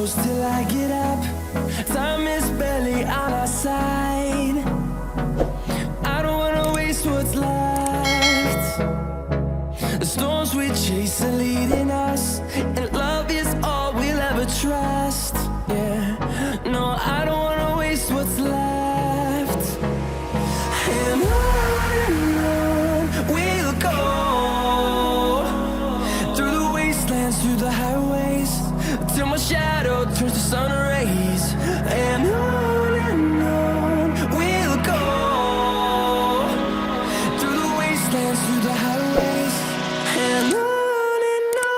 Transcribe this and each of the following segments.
close till I get up. Time is barely on our side. I don't wanna waste what's left. The storms we chase are leading us, and love is all we'll ever trust. Yeah, no, I don't wanna waste what's left. And on we'll go, through the wastelands, through the highways, till my shadow turns to sun rays. And on we'll go, through the wastelands, through the highways, and on we'll go.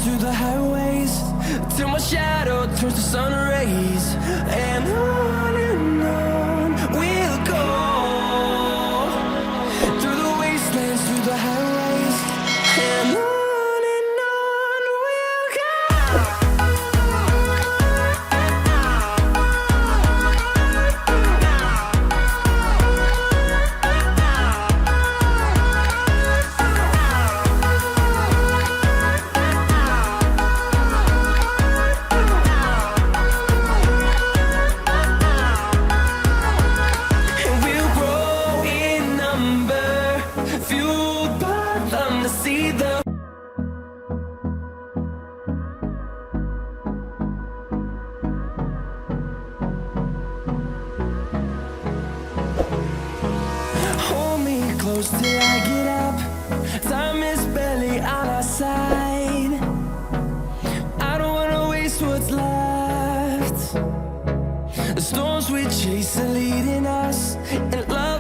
Through the highways, till my shadow turns to sun rays. And on we'll go, through the wastelands, through the highways, and on we'll go. Fueled by them to see the hold me close till I get up. Time is barely on our side. I don't wanna waste what's left. The storms we chase are leading us, and love